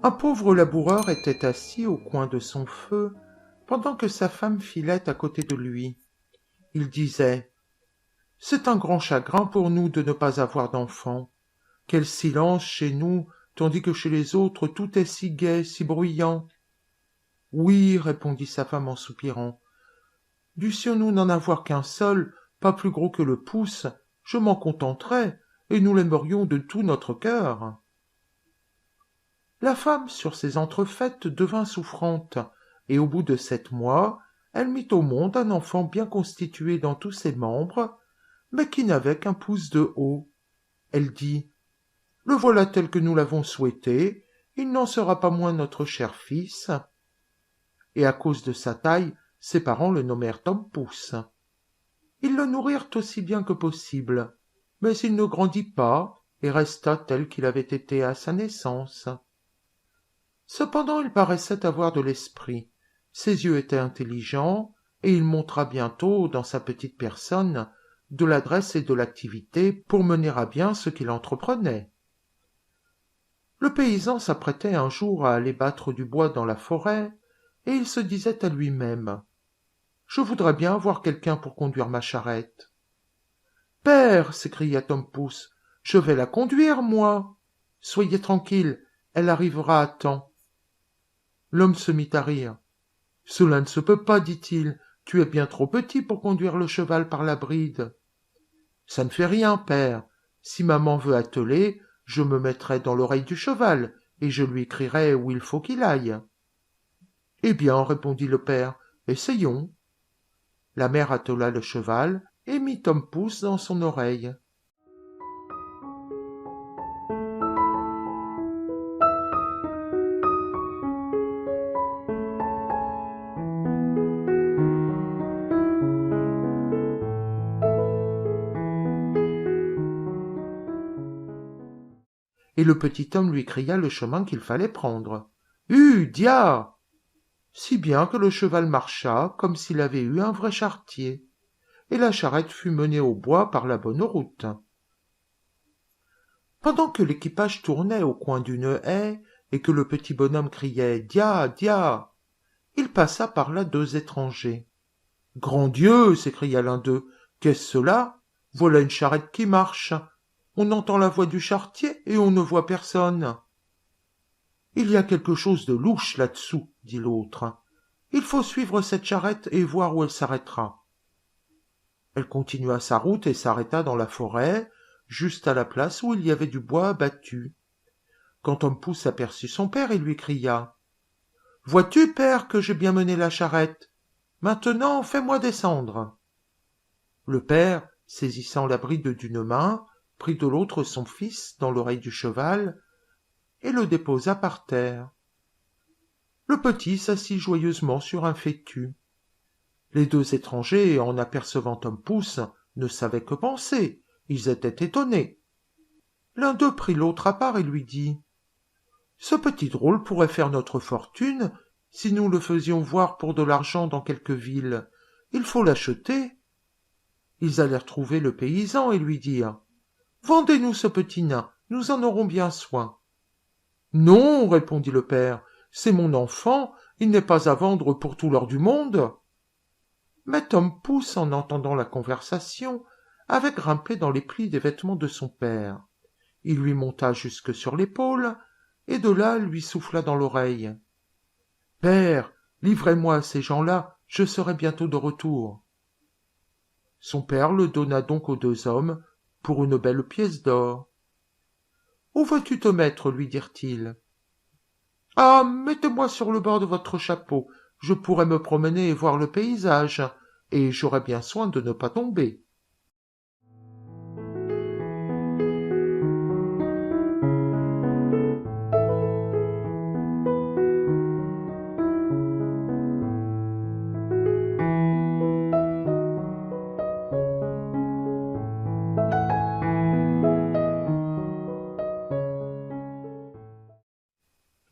Un pauvre laboureur était assis au coin de son feu, pendant que sa femme filait à côté de lui. Il disait « C'est un grand chagrin pour nous de ne pas avoir d'enfants. Quel silence chez nous, tandis que chez les autres tout est si gai, si bruyant. » « Oui, répondit sa femme en soupirant. Dussions-nous n'en avoir qu'un seul, pas plus gros que le pouce, je m'en contenterais, et nous l'aimerions de tout notre cœur. » La femme, sur ces entrefaites, devint souffrante, et au bout de 7 mois, elle mit au monde un enfant bien constitué dans tous ses membres, mais qui n'avait qu'un pouce de haut. Elle dit « Le voilà tel que nous l'avons souhaité, il n'en sera pas moins notre cher fils. » Et à cause de sa taille, ses parents le nommèrent Tom Pouce. Ils le nourrirent aussi bien que possible, mais il ne grandit pas et resta tel qu'il avait été à sa naissance. Cependant il paraissait avoir de l'esprit, ses yeux étaient intelligents, et il montra bientôt, dans sa petite personne, de l'adresse et de l'activité pour mener à bien ce qu'il entreprenait. Le paysan s'apprêtait un jour à aller battre du bois dans la forêt, et il se disait à lui-même « Je voudrais bien avoir quelqu'un pour conduire ma charrette. »« Père, s'écria Tom Pouce, je vais la conduire, moi. Soyez tranquille, elle arrivera à temps. » L'homme se mit à rire. « Cela ne se peut pas, dit-il, tu es bien trop petit pour conduire le cheval par la bride. »« Ça ne fait rien, père. Si maman veut atteler, je me mettrai dans l'oreille du cheval, et je lui crierai où il faut qu'il aille. » « Eh bien, répondit le père, essayons. » La mère attela le cheval et mit Tom Pouce dans son oreille. Et le petit homme lui cria le chemin qu'il fallait prendre. « Dia !» Si bien que le cheval marcha comme s'il avait eu un vrai charretier, et la charrette fut menée au bois par la bonne route. Pendant que l'équipage tournait au coin d'une haie, et que le petit bonhomme criait « Dia, dia !» il passa par là 2 étrangers. « Grand Dieu !» s'écria l'un d'eux, « qu'est-ce cela ? Voilà une charrette qui marche. On entend la voix du charretier et on ne voit personne. »« Il y a quelque chose de louche là-dessous, » dit l'autre. « Il faut suivre cette charrette et voir où elle s'arrêtera. » Elle continua sa route et s'arrêta dans la forêt, juste à la place où il y avait du bois abattu. Quand Tom Pouce aperçut son père, il lui cria « Vois-tu, père, que j'ai bien mené la charrette ? Maintenant, fais-moi descendre. » Le père, saisissant la bride d'une main, prit de l'autre son fils dans l'oreille du cheval et le déposa par terre. Le petit s'assit joyeusement sur un fétu. Les 2 étrangers, en apercevant Tom Pouce, ne savaient que penser, ils étaient étonnés. L'un d'eux prit l'autre à part et lui dit « Ce petit drôle pourrait faire notre fortune si nous le faisions voir pour de l'argent dans quelque ville. Il faut l'acheter. » Ils allèrent trouver le paysan et lui dirent « Vendez-nous ce petit nain, nous en aurons bien soin. »« Non, répondit le père, c'est mon enfant, il n'est pas à vendre pour tout l'or du monde. » Mais Tom Pouce, en entendant la conversation, avait grimpé dans les plis des vêtements de son père. Il lui monta jusque sur l'épaule, et de là lui souffla dans l'oreille. « Père, livrez-moi à ces gens-là, je serai bientôt de retour. » Son père le donna donc aux 2 hommes pour une belle pièce d'or. « Où veux-tu te mettre ?» lui dirent-ils. « Ah, mettez-moi sur le bord de votre chapeau, je pourrai me promener et voir le paysage, et j'aurai bien soin de ne pas tomber. »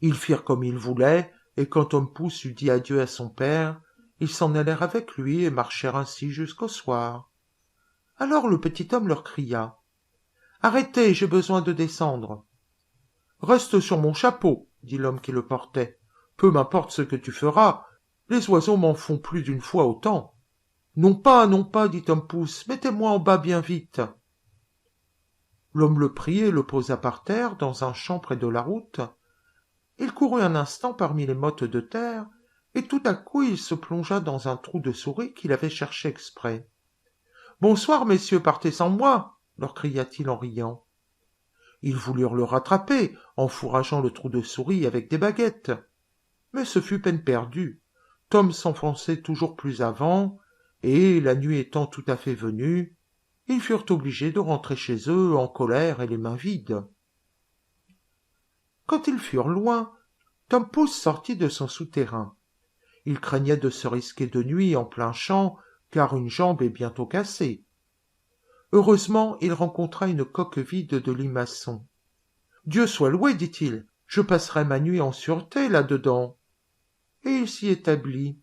Ils firent comme ils voulaient, et quand Tom Pouce eut dit adieu à son père, ils s'en allèrent avec lui et marchèrent ainsi jusqu'au soir. Alors le petit homme leur cria « Arrêtez, j'ai besoin de descendre. »« Reste sur mon chapeau, dit l'homme qui le portait. Peu m'importe ce que tu feras, les oiseaux m'en font plus d'une fois autant. Non pas, dit Tom Pouce, mettez-moi en bas bien vite. L'homme le prit et le posa par terre dans un champ près de la route. Il courut un instant parmi les mottes de terre, et tout à coup il se plongea dans un trou de souris qu'il avait cherché exprès. « Bonsoir, messieurs, partez sans moi !» leur cria-t-il en riant. Ils voulurent le rattraper en fourrageant le trou de souris avec des baguettes. Mais ce fut peine perdue. Tom s'enfonçait toujours plus avant, et, la nuit étant tout à fait venue, ils furent obligés de rentrer chez eux en colère et les mains vides. Quand ils furent loin, Tom Pouce sortit de son souterrain. Il craignait de se risquer de nuit en plein champ, car une jambe est bientôt cassée. Heureusement, il rencontra une coque vide de limaçon. « Dieu soit loué, dit-il, je passerai ma nuit en sûreté là-dedans. » Et il s'y établit.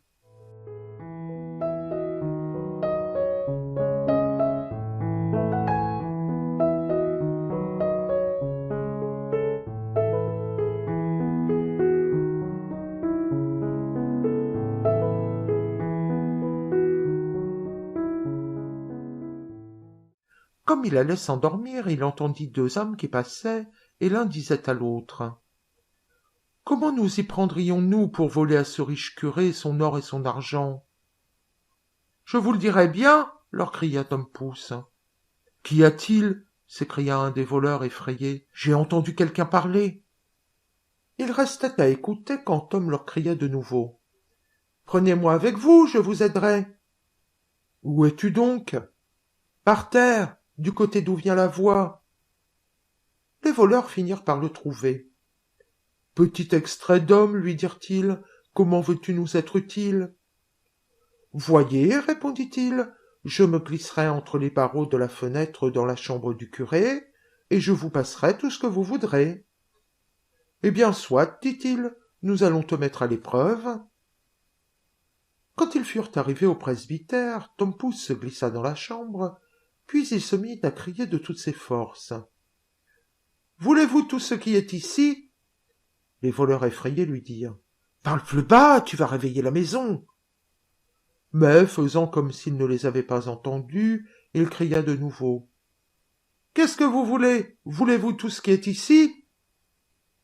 Comme il allait s'endormir, il entendit deux hommes qui passaient, et l'un disait à l'autre. « Comment nous y prendrions-nous pour voler à ce riche curé son or et son argent ?»« Je vous le dirai bien, leur cria Tom Pouce. « Qu'y a-t-il » s'écria un des voleurs effrayé. « J'ai entendu quelqu'un parler. » Ils restaient à écouter quand Tom leur cria de nouveau. « Prenez-moi avec vous, je vous aiderai. »« Où es-tu donc ?»« Par terre, du côté d'où vient la voix. » Les voleurs finirent par le trouver. « Petit extrait d'homme, lui dirent-ils, comment veux-tu nous être utile ?»« Voyez, répondit-il, je me glisserai entre les barreaux de la fenêtre dans la chambre du curé, et je vous passerai tout ce que vous voudrez. »« Eh bien, soit, dit-il, nous allons te mettre à l'épreuve. » Quand ils furent arrivés au presbytère, Tom Pouce se glissa dans la chambre, puis il se mit à crier de toutes ses forces. « Voulez-vous tout ce qui est ici ?» Les voleurs effrayés lui dirent. « Parle plus bas, tu vas réveiller la maison. » Mais, faisant comme s'il ne les avait pas entendus, il cria de nouveau. « Qu'est-ce que vous voulez ? Voulez-vous tout ce qui est ici ?»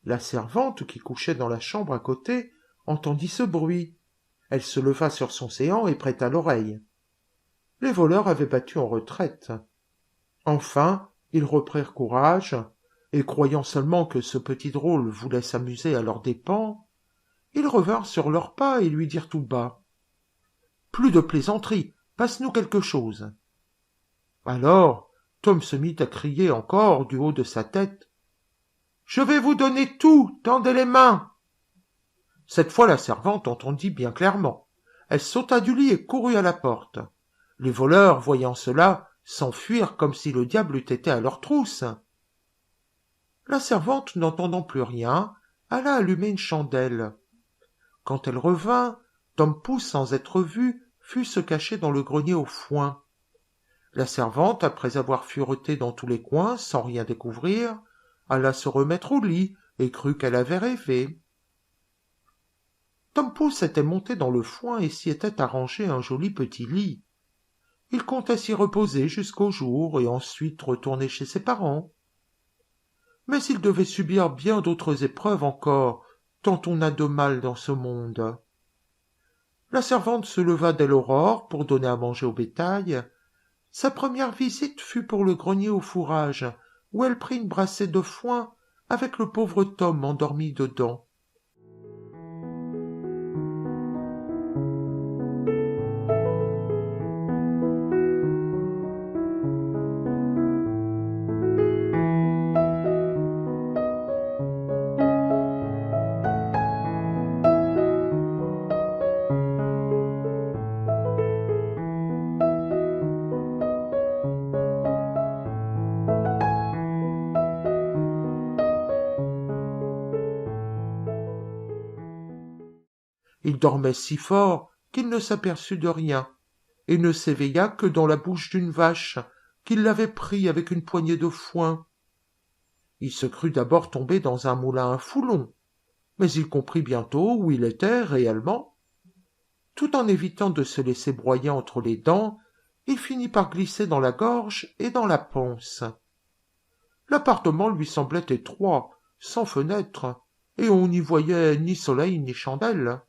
La servante, qui couchait dans la chambre à côté, entendit ce bruit. Elle se leva sur son séant et prêta l'oreille. Les voleurs avaient battu en retraite. Enfin, ils reprirent courage, et croyant seulement que ce petit drôle voulait s'amuser à leurs dépens, ils revinrent sur leurs pas et lui dirent tout bas. « Plus de plaisanterie, passe-nous quelque chose. » Alors, Tom se mit à crier encore du haut de sa tête. « Je vais vous donner tout, tendez les mains !» Cette fois la servante entendit bien clairement. Elle sauta du lit et courut à la porte. Les voleurs, voyant cela, s'enfuirent comme si le diable eût été à leur trousse. La servante, n'entendant plus rien, alla allumer une chandelle. Quand elle revint, Tom Pouce, sans être vu, fut se cacher dans le grenier au foin. La servante, après avoir fureté dans tous les coins, sans rien découvrir, alla se remettre au lit et crut qu'elle avait rêvé. Tom Pouce était monté dans le foin et s'y était arrangé un joli petit lit. Il comptait s'y reposer jusqu'au jour et ensuite retourner chez ses parents. Mais il devait subir bien d'autres épreuves encore, tant on a de mal dans ce monde. La servante se leva dès l'aurore pour donner à manger au bétail. Sa première visite fut pour le grenier au fourrage, où elle prit une brassée de foin avec le pauvre Tom endormi dedans. Il dormait si fort qu'il ne s'aperçut de rien, et ne s'éveilla que dans la bouche d'une vache, qu'il l'avait pris avec une poignée de foin. Il se crut d'abord tombé dans un moulin à foulon, Mais il comprit bientôt où il était réellement. Tout en évitant de se laisser broyer entre les dents, il finit par glisser dans la gorge et dans la panse. L'appartement lui semblait étroit, sans fenêtre, et on n'y voyait ni soleil ni chandelle.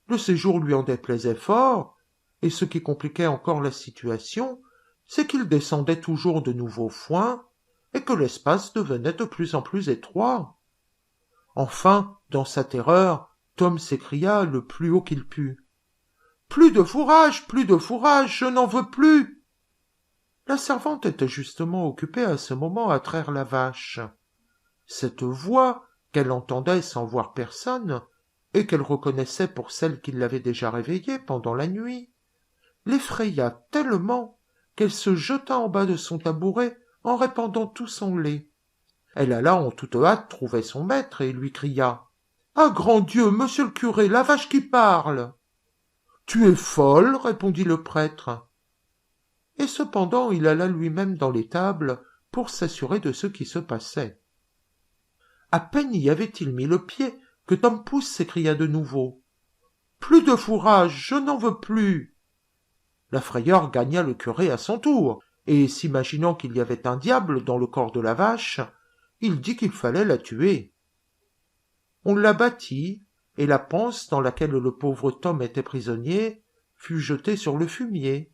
Le séjour lui en déplaisait fort, et ce qui compliquait encore la situation, c'est qu'il descendait toujours de nouveaux foins, et que l'espace devenait de plus en plus étroit. Enfin, dans sa terreur, Tom s'écria le plus haut qu'il put. « Plus de fourrage, je n'en veux plus !» La servante était justement occupée à ce moment à traire la vache. Cette voix, qu'elle entendait sans voir personne, et qu'elle reconnaissait pour celle qui l'avait déjà réveillée pendant la nuit, l'effraya tellement qu'elle se jeta en bas de son tabouret en répandant tout son lait. Elle alla en toute hâte trouver son maître et lui cria « Ah, grand Dieu, monsieur le curé, la vache qui parle !»« Tu es folle, répondit le prêtre. Et cependant il alla lui-même dans l'étable pour s'assurer de ce qui se passait. À peine y avait-il mis le pied que Tom Pouce s'écria de nouveau. « Plus de fourrage, je n'en veux plus !» La frayeur gagna le curé à son tour, et s'imaginant qu'il y avait un diable dans le corps de la vache, il dit qu'il fallait la tuer. On l'abattit, et la panse dans laquelle le pauvre Tom était prisonnier fut jetée sur le fumier.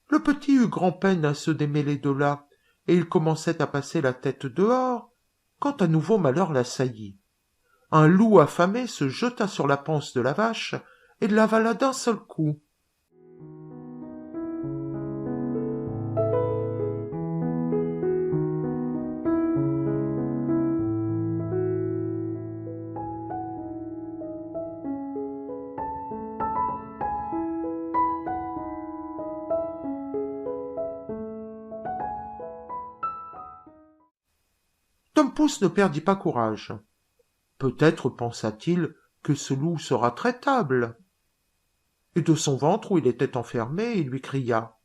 Le petit eut grand-peine à se démêler de là, et il commençait à passer la tête dehors, quand un nouveau malheur l'assaillit. Un loup affamé se jeta sur la panse de la vache et l'avala d'un seul coup. Tom Pouce ne perdit pas courage. Peut-être pensa-t-il que ce loup sera traitable. Et de son ventre où il était enfermé, il lui cria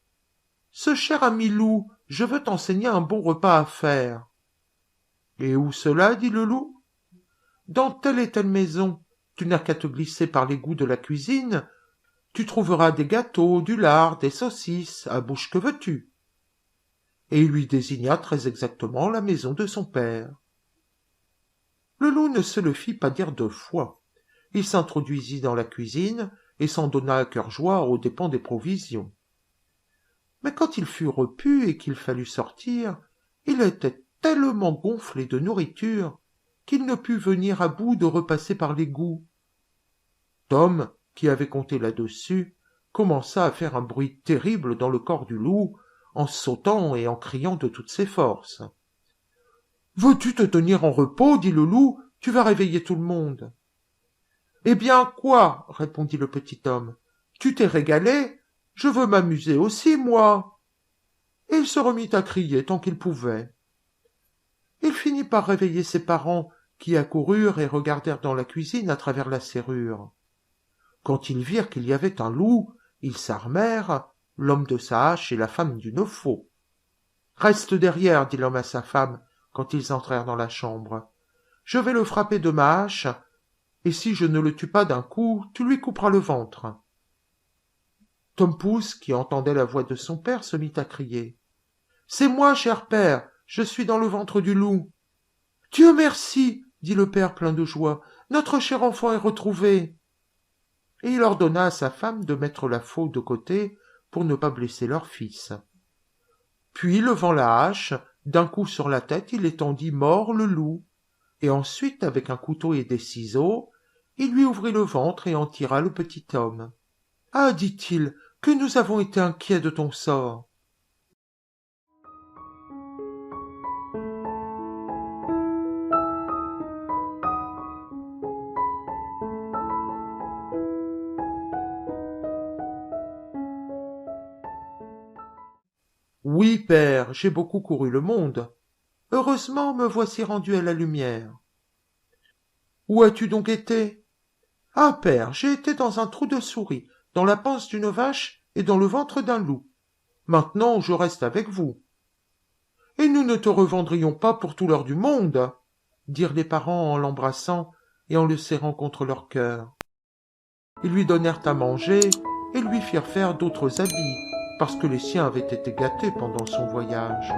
« Ce cher ami loup, je veux t'enseigner un bon repas à faire. »« Et où cela ?» dit le loup. « Dans telle et telle maison, tu n'as qu'à te glisser par l'égout de la cuisine, tu trouveras des gâteaux, du lard, des saucisses, à bouche que veux-tu. » Et il lui désigna très exactement la maison de son père. Le loup ne se le fit pas dire 2 fois. Il s'introduisit dans la cuisine et s'en donna à cœur joie aux dépens des provisions. Mais quand il fut repu et qu'il fallut sortir, il était tellement gonflé de nourriture qu'il ne put venir à bout de repasser par l'égout. Tom, qui avait compté là-dessus, commença à faire un bruit terrible dans le corps du loup, en sautant et en criant de toutes ses forces. « Veux-tu te tenir en repos ?» dit le loup, « tu vas réveiller tout le monde. »« Eh bien, quoi ?» répondit le petit homme. « Tu t'es régalé, je veux m'amuser aussi, moi. » Et il se remit à crier tant qu'il pouvait. Il finit par réveiller ses parents, qui accoururent et regardèrent dans la cuisine à travers la serrure. Quand ils virent qu'il y avait un loup, ils s'armèrent, l'homme de sa hache et la femme d'une faux. « Reste derrière, » dit l'homme à sa femme, quand ils entrèrent dans la chambre. « Je vais le frapper de ma hache, et si je ne le tue pas d'un coup, tu lui couperas le ventre. » Tom Pouce, qui entendait la voix de son père, se mit à crier. « C'est moi, cher père, je suis dans le ventre du loup. »« Dieu merci, » dit le père plein de joie, « notre cher enfant est retrouvé. » Et il ordonna à sa femme de mettre la faux de côté pour ne pas blesser leur fils. Puis, levant la hache, d'un coup sur la tête, il étendit mort le loup, et ensuite, avec un couteau et des ciseaux, il lui ouvrit le ventre et en tira le petit homme. « Ah, dit-il, que nous avons été inquiets de ton sort. » « Oui, père, j'ai beaucoup couru le monde. Heureusement, me voici rendu à la lumière. »« Où as-tu donc été ?»« Ah, père, j'ai été dans un trou de souris, dans la panse d'une vache et dans le ventre d'un loup. Maintenant, je reste avec vous. »« Et nous ne te revendrions pas pour tout l'or du monde. » dirent les parents en l'embrassant et en le serrant contre leur cœur. Ils lui donnèrent à manger et lui firent faire d'autres habits, parce que les siens avaient été gâtés pendant son voyage.